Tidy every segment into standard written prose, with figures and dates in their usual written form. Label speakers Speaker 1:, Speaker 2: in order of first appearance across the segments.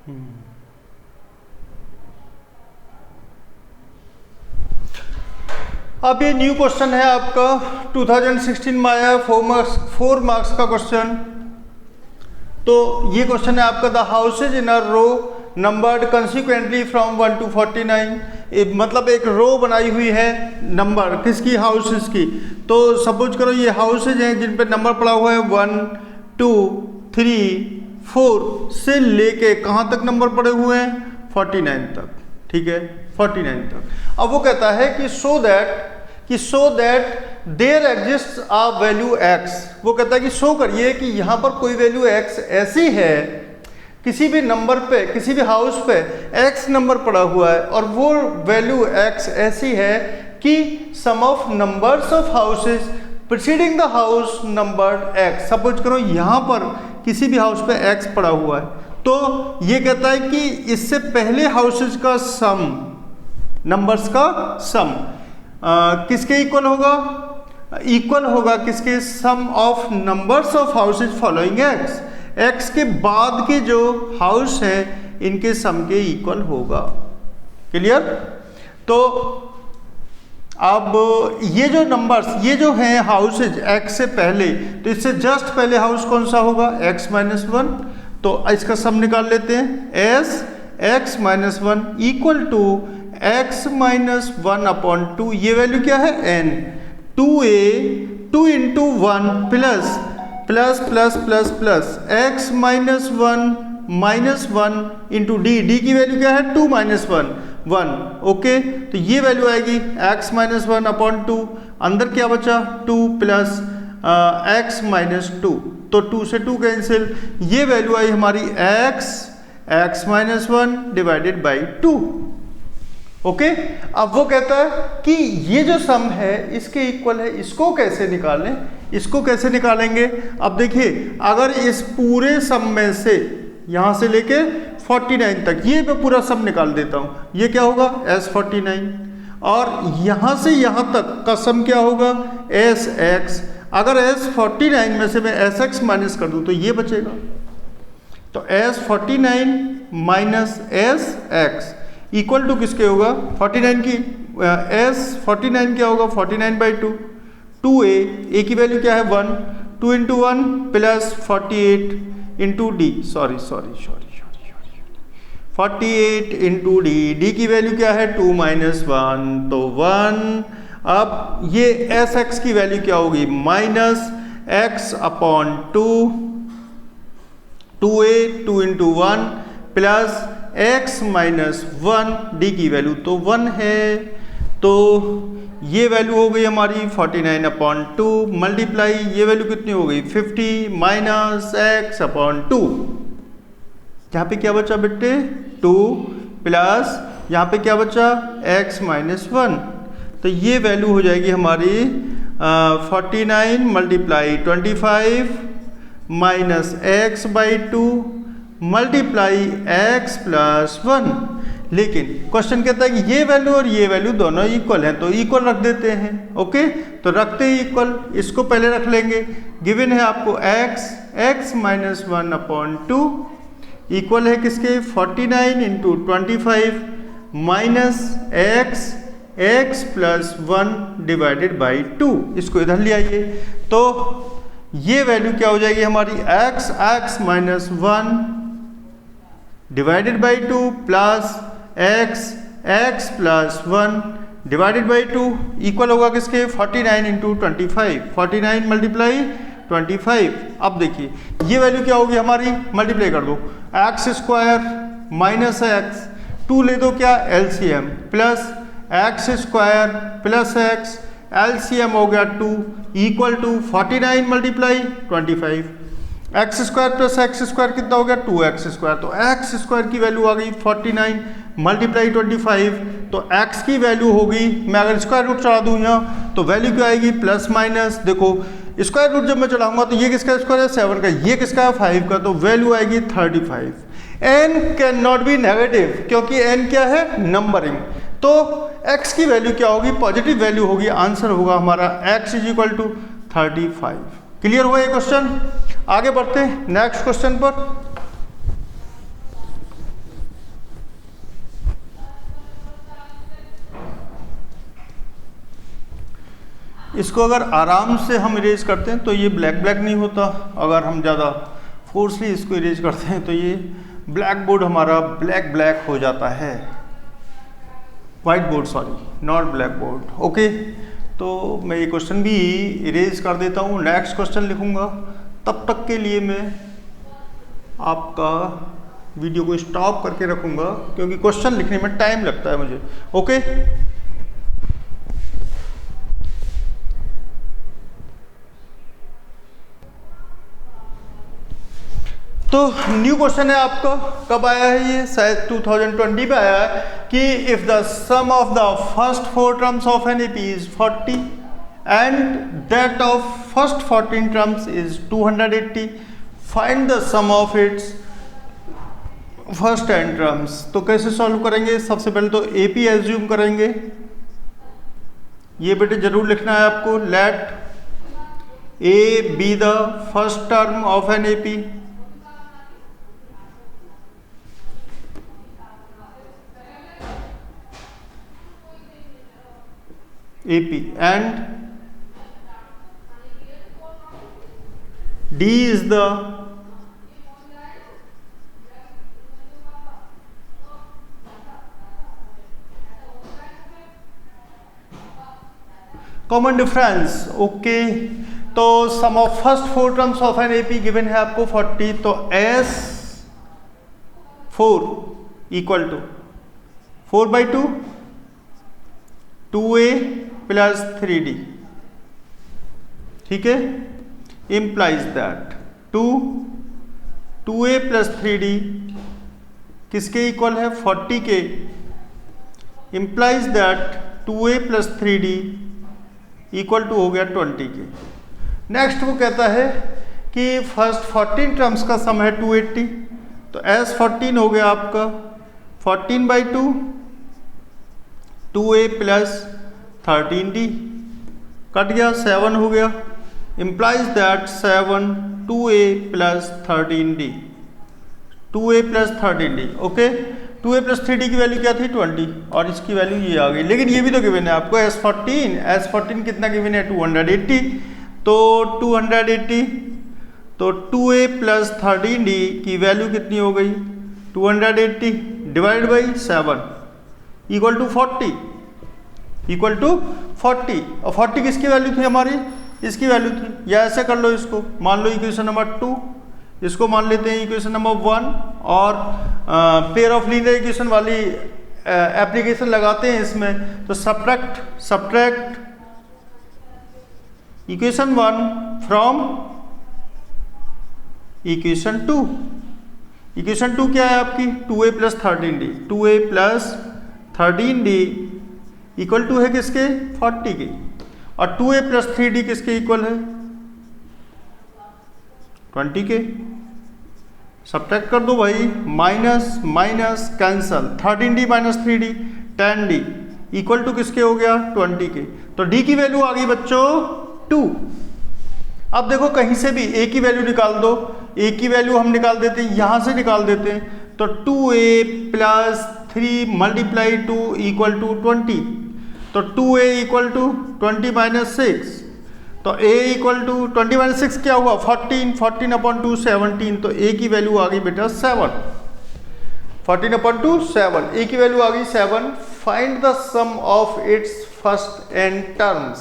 Speaker 1: अब ये new question है आपका 2016 में आया है, 4 मार्क्स का क्वेश्चन। तो ये क्वेश्चन है आपका, the houses in a row numbered consecutively from 1 to 49। मतलब एक रो बनाई हुई है नंबर किसकी, हाउसेज की। तो सपोज करो ये हाउसेज हैं जिन पे नंबर पड़ा हुआ है 1 2 3 4 से लेके कहाँ तक नंबर पड़े हुए हैं, 49 तक। ठीक है, 49 तक। अब वो कहता है कि so that there exist a value x। वो कहता है कि शो करिए कि यहाँ पर कोई वैल्यू x ऐसी है, किसी भी नंबर पे, किसी भी हाउस पे x नंबर पड़ा हुआ है और वो वैल्यू x ऐसी है कि sum of numbers of houses preceding the house numbered x। Suppose करो यहाँ पर किसी भी हाउस पे x पड़ा हुआ है, तो ये कहता है कि इससे पहले हाउसेज का सम, नंबर्स का सम किसके इक्वल होगा, इक्वल होगा किसके, sum of numbers of houses following x के बाद के जो हाउस है इनके सम के इक्वल होगा। क्लियर। तो अब ये जो नंबर्स, ये जो हैं हाउसेज x से पहले, तो इससे जस्ट पहले हाउस कौन सा होगा, x माइनस 1। तो इसका सम निकाल लेते हैं, S x minus 1 equal to x minus 1 upon 2। ये वैल्यू क्या है, n। 2a 2 इंटू 1 plus plus plus plus plus x minus 1 into D की वैल्यू क्या है, 2 माइनस 1। ओके, तो ये वैल्यू आएगी x माइनस 1 अपॉन 2। अंदर क्या बचा, 2 प्लस x माइनस 2, तो 2 से 2 कैंसिल। ये वैल्यू आई हमारी x minus 1 divided by 2। Okay, अब वो कहता है कि ये जो सम है इसके इक्वल है, इसको कैसे निकालें, इसको कैसे निकालेंगे। अब देखिए, अगर इस पूरे सम में से यहाँ से लेके 49 तक ये मैं पूरा सम निकाल देता हूँ, ये क्या होगा, S49। और यहाँ से यहाँ तक का सम क्या होगा, SX। अगर S49 में से मैं SX माइनस कर दूँ तो ये बचेगा, तो S49 minus SX equal to किसके होगा, 49 की S49 क्या होगा, 49/2। 2a की वैल्यू क्या है 1, 2 इंटू 1 plus 48 into D, sorry 48 into D की वैल्यू क्या है 2 माइनस 1, तो 1। अब ये SX की वैल्यू क्या होगी, माइनस x अपॉन 2, 2a 2 इंटू 1 प्लस x माइनस 1, डी की वैल्यू तो 1 है। तो ये वैल्यू हो गई हमारी 49 अपॉन 2 मल्टीप्लाई, ये वैल्यू कितनी हो गई 50 माइनस x अपॉन 2। यहाँ पे क्या बचा बेटे 2 प्लस यहाँ पे क्या बचा x माइनस 1, तो ये वैल्यू हो जाएगी हमारी 49 multiply 25 minus x by 2 multiply x plus 1। लेकिन क्वेश्चन कहता है कि ये वैल्यू और ये वैल्यू दोनों इक्वल हैं, तो इक्वल रख देते हैं। ओके, तो रखते ही इक्वल, इसको पहले रख लेंगे। गिवन है आपको x माइनस 1 अपॉन 2 इक्वल है किसके 49 into 25 minus x plus 1 divided by 2। इसको इधर ले आइए, तो ये वैल्यू क्या हो जाएगी हमारी x minus 1 divided by 2 plus x plus 1 divided by 2 equal होगा किसके 49 इंटू 25, 49 मल्टीप्लाई 25। अब देखिए ये वैल्यू क्या होगी हमारी, मल्टीप्लाई कर दो, x स्क्वायर माइनस x, 2 ले दो क्या LCM, plus x square plus x, LCM हो गया 2 equal to 49 multiply 25। X square plus X square कितना हो गया 2x स्क्वायर, तो x स्क्वायर की वैल्यू आ गई 49 मल्टीप्लाई 25, तो x की वैल्यू होगी, मैं अगर स्क्वायर रूट चढ़ा दूँ यहाँ तो वैल्यू क्या आएगी प्लस माइनस, देखो स्क्वायर रूट जब मैं चढ़ाऊंगा तो ये किसका स्क्वायर है 7 का, ये किसका है 5 का, तो वैल्यू आएगी 35। n can not be negative क्योंकि n क्या है नंबरिंग, तो x की वैल्यू क्या होगी पॉजिटिव वैल्यू होगी, आंसर होगा हमारा x is equal to 35। Clear हुआ ये क्वेश्चन। आगे बढ़ते हैं नेक्स्ट क्वेश्चन पर। इसको अगर आराम से हम इरेज करते हैं तो ये ब्लैक ब्लैक नहीं होता, अगर हम ज़्यादा फोर्सली इसको इरेज करते हैं तो ये ब्लैक बोर्ड हमारा ब्लैक ब्लैक हो जाता है, white board sorry, not black board. Okay, तो मैं ये क्वेश्चन भी इरेज कर देता हूँ, नेक्स्ट क्वेश्चन लिखूँगा। तब तक के लिए मैं आपका वीडियो को स्टॉप करके रखूँगा क्योंकि क्वेश्चन लिखने में टाइम लगता है मुझे। ओके, तो न्यू क्वेश्चन है आपका, कब आया है ये, शायद 2020 में आया है कि if the sum of the first 4 terms of an AP is 40 and that of first 14 terms is 280, find the sum of its first 10 terms. तो कैसे सॉल्व करेंगे? सबसे पहले तो एपी एज्यूम करेंगे, ये बेटे जरूर लिखना है आपको। Let a be the first term of an AP, AP and D is the common difference. Okay, तो sum of first 4 terms of an AP given है आपको 40, तो S4 equal to 4/2 2A plus 3D, ठीक है, implies that 2A plus 3D किसके equal है? 40 के, implies that 2A plus 3D equal to हो गया 20 के। नेक्स्ट वो कहता है कि फर्स्ट 14 टर्म्स का सम है 280, तो S14 हो गया आपका 14/2 2A प्लस 13D, कट गया 7 हो गया, implies that 7 2A plus 13D, 2A plus 13D। Okay, 2A plus 3D की वैल्यू क्या थी? 20, और इसकी वैल्यू ये आ गई। लेकिन ये भी तो गिवन है आपको S14 कितना गिवन है? 280, तो 280 तो 2A प्लस 13D की वैल्यू कितनी हो गई? 280 divide by 7 equal to 40, equal to 40। और 40 किसकी वैल्यू थी हमारी? इसकी वैल्यू थी। या ऐसे कर लो इसको, मान लो इक्वेशन नंबर 2, इसको मान लेते हैं इक्वेशन नंबर 1, और पेयर ऑफ लीनियर इक्वेशन वाली एप्लीकेशन लगाते हैं इसमें। तो subtract equation 1 from equation 2। Equation 2 क्या है आपकी? 2A plus 13D, 2A plus 13D equal to है किसके? 40 के, और 2A प्लस 3D किसके इक्वल है? 20 के। सब्ट्रैक्ट कर दो भाई, minus minus cancel, 13D minus 3D 10D equal to किसके हो गया? 20 के। तो D की वैल्यू आ गई बच्चों 2। अब देखो कहीं से भी A की वैल्यू निकाल दो, A की वैल्यू हम निकाल देते हैं, यहां से निकाल देते हैं, तो 2A plus 3 multiply 2 equal to 20, तो 2A इक्वल टू 20 माइनस 6, तो A इक्वल टू 20 माइनस 6 क्या हुआ? 14/2 17, तो A की वैल्यू आ गई बेटा 7, 14/2 7, A की वैल्यू आ गई 7। Find the sum of its first n terms,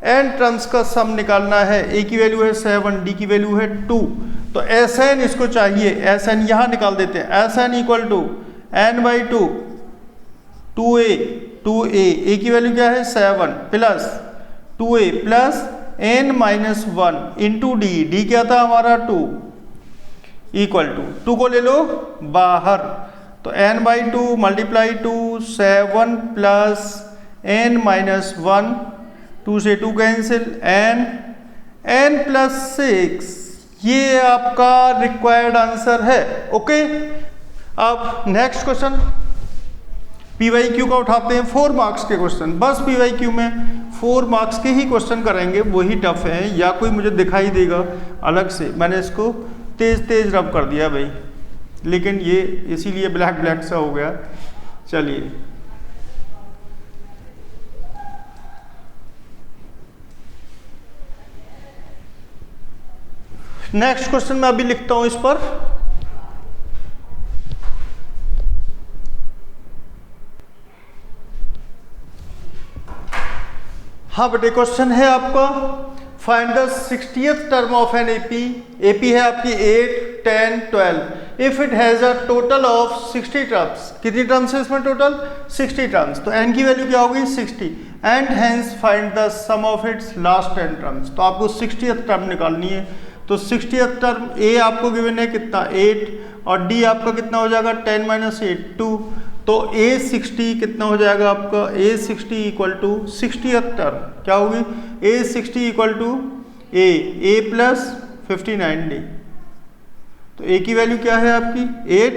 Speaker 1: n terms का सम निकालना है। A की वैल्यू है 7, D की वैल्यू है 2, तो Sn इसको चाहिए, Sn यहां निकाल देते हैं, Sn equal to n/2 2A A की वैल्यू क्या है? 7 plus 2A plus n minus 1 into D क्या था हमारा? 2 इक्वल टू 2 को ले लो बाहर, तो n/2 multiply 2 7 plus n minus 1, 2 से 2 कैंसिल, n प्लस 6, ये आपका रिक्वायर्ड आंसर है। ओके, अब नेक्स्ट क्वेश्चन PYQ का उठाते हैं, 4 मार्क्स के क्वेश्चन। बस PYQ में 4 मार्क्स के ही क्वेश्चन करेंगे, वही टफ है, या कोई मुझे दिखाई देगा अलग से। मैंने इसको तेज रब कर दिया भाई, लेकिन ये इसीलिए ब्लैक ब्लैक सा हो गया। चलिए नेक्स्ट क्वेश्चन मैं अभी लिखता हूं इस पर। हाँ बेटे, क्वेश्चन है आपका find the 60th term of an AP. AP है आपकी 8, 10, 12 if it has a total of 60 terms. कितनी टर्म्स है इसमें टोटल? 60 टर्म्स। तो एन की वैल्यू क्या होगी? 60 and hence find the sum of its last 10 terms. तो आपको 60th टर्म निकालनी है। तो 60th टर्म ए आपको गिवन है कितना? 8 और डी आपका कितना हो जाएगा? 10 - 8 2। तो A60 कितना हो जाएगा आपका? A60 equal to 60th term क्या होगी? A60 equal to A plus 59D। तो A की वैल्यू क्या है आपकी? 8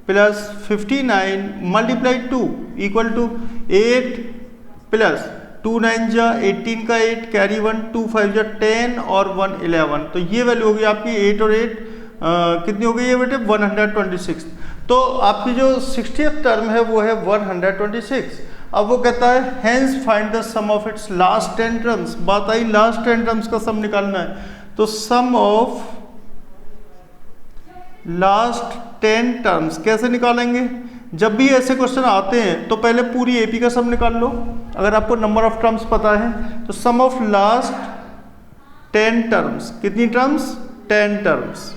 Speaker 1: plus 59 multiply 2 equal to 8 plus 2 9 जा 18 का 8 कैरी 1 2 5 जा 10 और 1 11। तो ये वैल्यू होगी आपकी 8 और 8 कितनी हो गई है बेटे? 126। तो आपकी जो 60th टर्म है वो है 126। अब वो कहता है hence find the sum of its last 10 terms. बात आई लास्ट 10 टर्म्स का सम निकालना है। तो सम ऑफ लास्ट 10 टर्म्स कैसे निकालेंगे? जब भी ऐसे क्वेश्चन आते हैं तो पहले पूरी एपी का सम निकाल लो, अगर आपको नंबर ऑफ टर्म्स पता है। तो सम ऑफ लास्ट 10 टर्म्स, कितनी terms? 10 terms.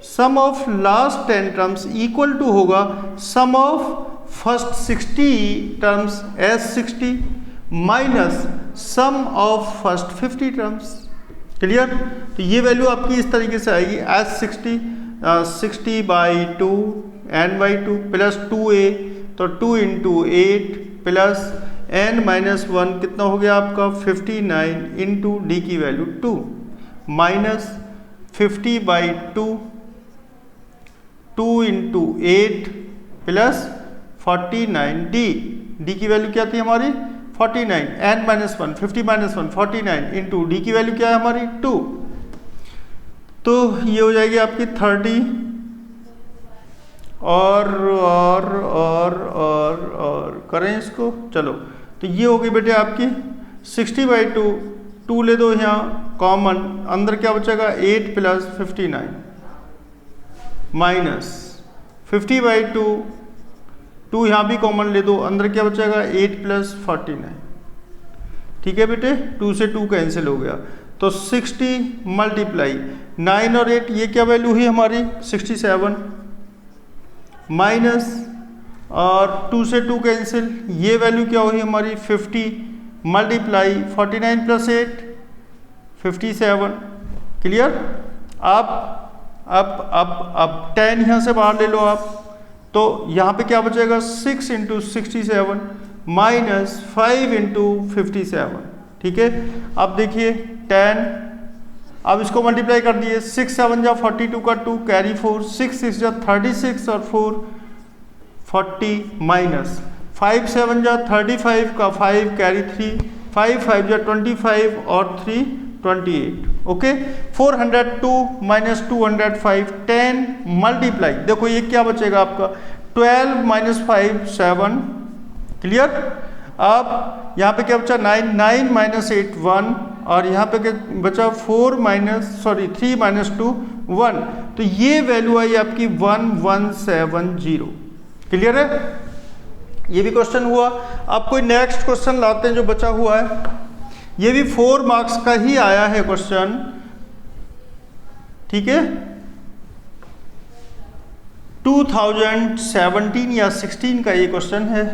Speaker 1: Sum of last 10 terms equal to होगा sum of first 60 terms S60 minus sum of first 50 terms. Clear? तो ये वैल्यू आपकी इस तरीके से आएगी S60 60/2 n/2 प्लस 2a। तो 2 × 8 प्लस n-1 कितना हो गया आपका? 59 इंटू डी की value 2 minus 50/2 2 × 8 plus 49D। D की वैल्यू क्या थी हमारी? 49 n-1 50 - 1 49 इंटू डी की वैल्यू क्या है हमारी? 2। तो ये हो जाएगी आपकी 30 और करें इसको, चलो। तो ये होगी बेटे आपकी 60/2 2 ले दो यहाँ कॉमन, अंदर क्या बचेगा? 8 प्लस 59 माइनस 50/2 2 यहाँ भी कॉमन ले दो, अंदर क्या बचेगा? 8 प्लस 49। ठीक है बेटे, 2 से 2 कैंसिल हो गया। तो 60 मल्टीप्लाई 9 और 8 ये क्या वैल्यू हुई हमारी? 67 माइनस और 2 से 2 कैंसिल, ये वैल्यू क्या हुई हमारी? 50 मल्टीप्लाई 49 प्लस 8 57। क्लियर? अब 10 यहाँ से बाहर ले लो आप, तो यहाँ पे क्या बचेगा? 6 × 67 माइनस 5 × 57। ठीक है, अब देखिए 10, अब इसको मल्टीप्लाई कर दिए। 6 7 जा 42 का 2 कैरी 4 6 6 जा 36 और 4 40 माइनस 5 7 जा 35 का 5 कैरी 3 5 5 जा 25 और 3 28। ओके, 402 माइनस 205 10 मल्टीप्लाई, देखो ये क्या बचेगा आपका? 12 - 5 7। क्लियर? अब यहाँ पे क्या बचा? 9 9 - 8 1 और यहाँ पे क्या बचा? 3 - 2 1। तो ये वैल्यू आई आपकी 1170। क्लियर है? ये भी क्वेश्चन हुआ। अब कोई नेक्स्ट क्वेश्चन लाते हैं जो बचा हुआ है, ये भी 4 मार्क्स का ही आया है क्वेश्चन। ठीक है, 2017 या 16 का ये क्वेश्चन है।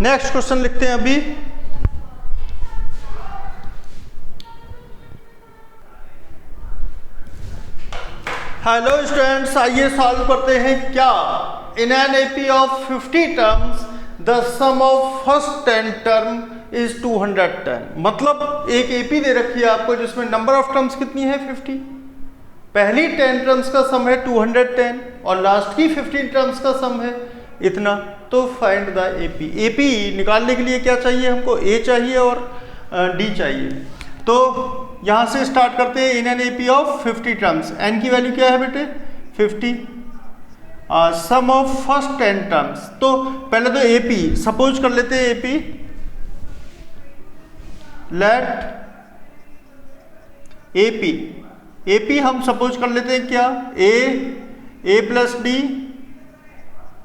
Speaker 1: नेक्स्ट क्वेश्चन लिखते हैं अभी। हेलो स्टूडेंट्स, आइए सॉल्व करते हैं। क्या in an AP of 50 terms the sum of first 10 term is 210। मतलब एक एपी दे रखी है आपको जिसमें नंबर ऑफ टर्म्स कितनी है? 50। पहली 10 टर्म्स का सम है 210 और लास्ट की 15 टर्म्स का सम है इतना। तो फाइंड द एपी। एपी निकालने के लिए क्या चाहिए हमको? ए चाहिए और डी चाहिए। तो यहाँ से स्टार्ट करते हैं। In an AP of 50 terms, N की वैल्यू क्या है बेटे? 50 सम ऑफ फर्स्ट 10 टर्म्स। तो पहले तो एपी सपोज कर लेते हैं, एपी लेट एपी हम सपोज कर लेते हैं क्या, ए प्लस डी,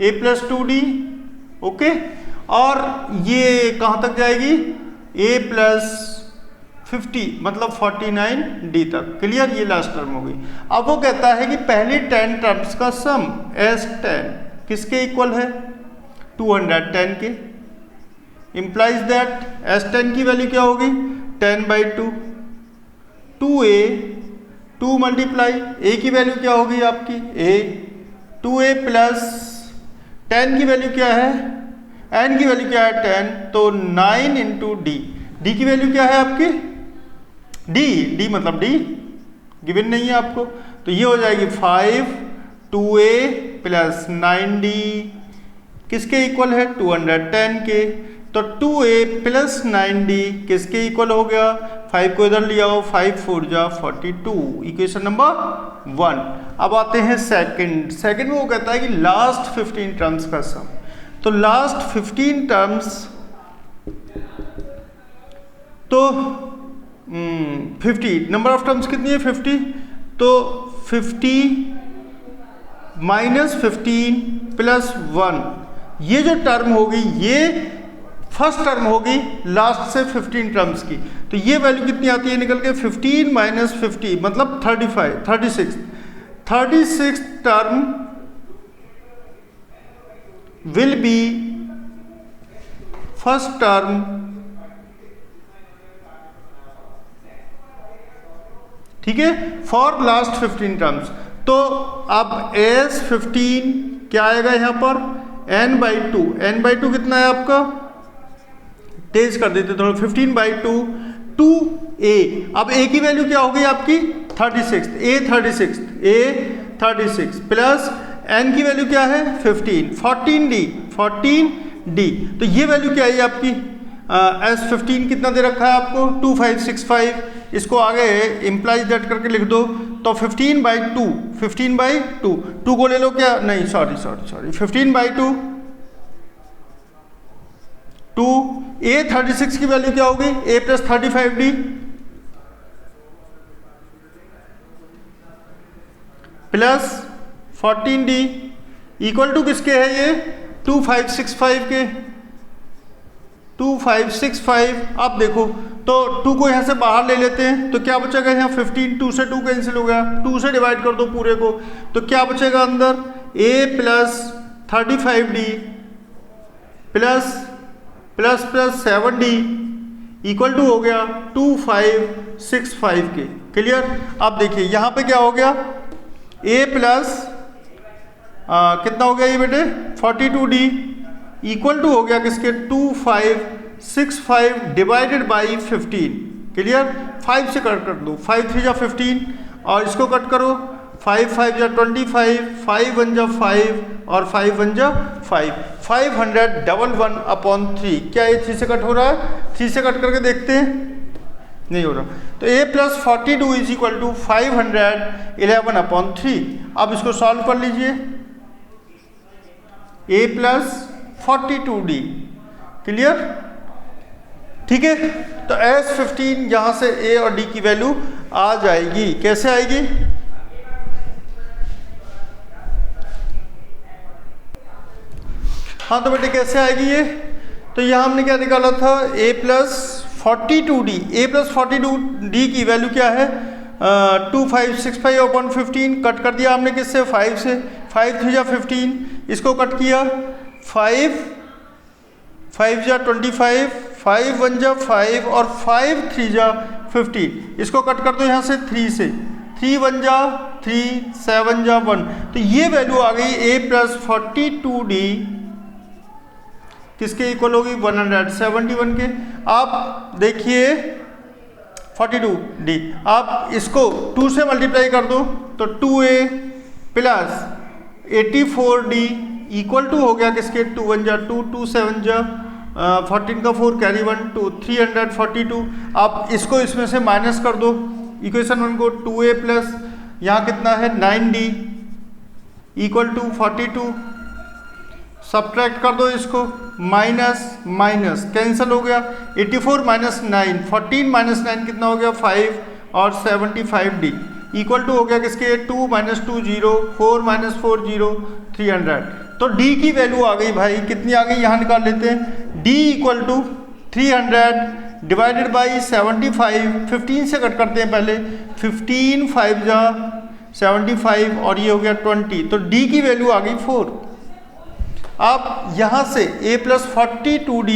Speaker 1: ए प्लस 2d, ओके। और ये कहाँ तक जाएगी, ए प्लस 50 मतलब 49d तक, क्लियर। ये लास्ट टर्म हो गई। अब वो कहता है कि पहली 10 टर्म्स का सम S10 किसके इक्वल है, 210 के। इंप्लाइज दैट S10 की वैल्यू क्या होगी, 10/2, 2a, 2 मल्टीप्लाई a की वैल्यू क्या होगी आपकी a, 2a प्लस 10 की वैल्यू क्या है, n की वैल्यू क्या है 10, तो 9 इंटू d की वैल्यू क्या है आपकी d मतलब d गिवन नहीं है आपको, तो ये हो जाएगी 5, 2a प्लस 9d किसके इक्वल है, 210 के। तो 2a प्लस 9d किसके इक्वल हो गया, 5 को इधर लिया हो, 5 4 जा 42, इक्वेशन नंबर 1। अब आते हैं सेकंड में वो कहता है कि लास्ट 15 टर्म्स का सम। तो लास्ट 15 टर्म्स तो 50 नंबर ऑफ टर्म्स कितनी है 50, तो 50 माइनस 15 प्लस 1, ये जो टर्म होगी ये फर्स्ट टर्म होगी लास्ट से 15 टर्म्स की। तो ये वैल्यू कितनी आती है निकल के, 15 माइनस 50 मतलब 36 term will be first term, ठीक है, फॉर लास्ट 15 टर्म्स। तो अब एस 15 क्या आएगा यहां पर, n/2 कितना है आपका, तेज कर देते थोड़ा, 15/2 2a। अब a की वैल्यू क्या होगी आपकी 36, a 36 प्लस n की वैल्यू क्या है 15, 14d। तो ये वैल्यू क्या है आपकी, S15 कितना दे रखा है आपको 2565, इसको आगे इम्प्लाइज दैट करके लिख दो। तो 15/2 2 को ले लो क्या, नहीं सॉरी 15/2 2, a 36 की वैल्यू क्या होगी, a plus 35d plus 14d equal to किसके है ये 2565 के, 2565। अब देखो तो 2 को यहाँ से बाहर ले लेते हैं, तो क्या बचेगा यहाँ 15, 2 से 2 कैंसिल हो गया, 2 से डिवाइड कर दो पूरे को, तो क्या बचेगा अंदर a plus 35d plus 7d equal to हो गया 2565 के, क्लियर। अब देखिए यहाँ पे क्या हो गया, a प्लस कितना हो गया ये बेटे 42d इक्वल टू हो गया किसके 2565 डिवाइडेड बाई 15, क्लियर। 5 से कट कर दो, 5 3 जा 15 और इसको कट करो, 5 5 जा 25, 5 1 जा 5 और 5 1 जा 5, 511/3। क्या ये 3 से कट हो रहा है, 3 से कट करके देखते हैं, नहीं हो रहा। तो a plus 42 is equal to 511/3। अब इसको सॉल्व कर लीजिए, a प्लस 42d, क्लियर, ठीक है। तो S15 यहां से a और d की वैल्यू आ जाएगी, कैसे आएगी, हाँ तो बेटे कैसे आएगी ये, तो यहाँ हमने क्या निकाला था a प्लस 42d की वैल्यू क्या है 2565/15, कट कर दिया हमने किससे 5 से, 5 3 जा 15, इसको कट किया 5 5 जा 25, 5 1 जा 5 और 5 3 जा 15, इसको कट कर दो यहाँ से 3 से, 3 1 जा 3, 7 जा 1, तो ये वैल्यू आ गई a प्लस 42d किसके इक्वल होगी 171 के। आप देखिए 42d, आप इसको 2 से मल्टीप्लाई कर दो तो 2a plus 84d equal to हो गया किसके 2 1 जा 2, 2 7 जा 14 का 4 कैरी 1 2, 342। आप इसको इसमें से माइनस कर दो इक्वेशन 1 को, 2a प्लस यहाँ कितना है 9d इक्वल टू 42, सब्ट्रैक्ट कर दो इसको, माइनस माइनस कैंसिल हो गया, 84 माइनस 9, 14 माइनस 9 कितना हो गया 5 और 75D इक्वल टू हो गया किसके 2 माइनस 2 0, 4 माइनस 4 0, 300। तो D की वैल्यू आ गई भाई, कितनी आ गई यहाँ निकाल लेते हैं, D equal to 300 divided by 75, 15 से कट करते हैं पहले, 15 5 जा 75 और ये हो गया 20, तो D की वैल्यू आ गई 4। अब यहाँ से a प्लस 42D,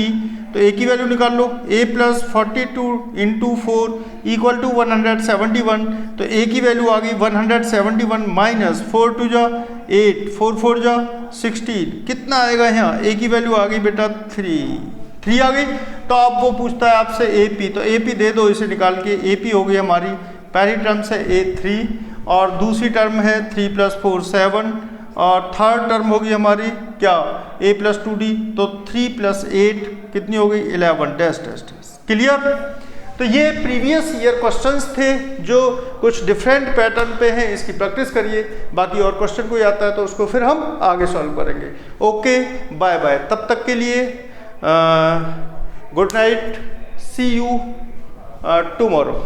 Speaker 1: तो a की वैल्यू निकाल लो, a plus 42 into 4 equal to 171, तो a की वैल्यू आ गई 171 माइनस 4 2 जा 8, 4 4 जा 16, कितना आएगा यहाँ, a की वैल्यू आ गई बेटा 3 आ गई। तो अब वो पूछता है आपसे AP, तो AP दे दो इसे निकाल के, AP हो गई हमारी पहली टर्म से A3 और दूसरी टर्म है 3 प्लस 4 7 और थर्ड टर्म होगी हमारी क्या a प्लस 2D, तो 3 प्लस 8 कितनी हो गई 11, डैश डैश डैश। क्लियर। तो ये प्रीवियस ईयर क्वेश्चंस थे जो कुछ डिफरेंट पैटर्न पे हैं, इसकी प्रैक्टिस करिए, बाकी और क्वेश्चन कोई आता है तो उसको फिर हम आगे सॉल्व करेंगे। ओके बाय बाय, तब तक के लिए good night, see you tomorrow.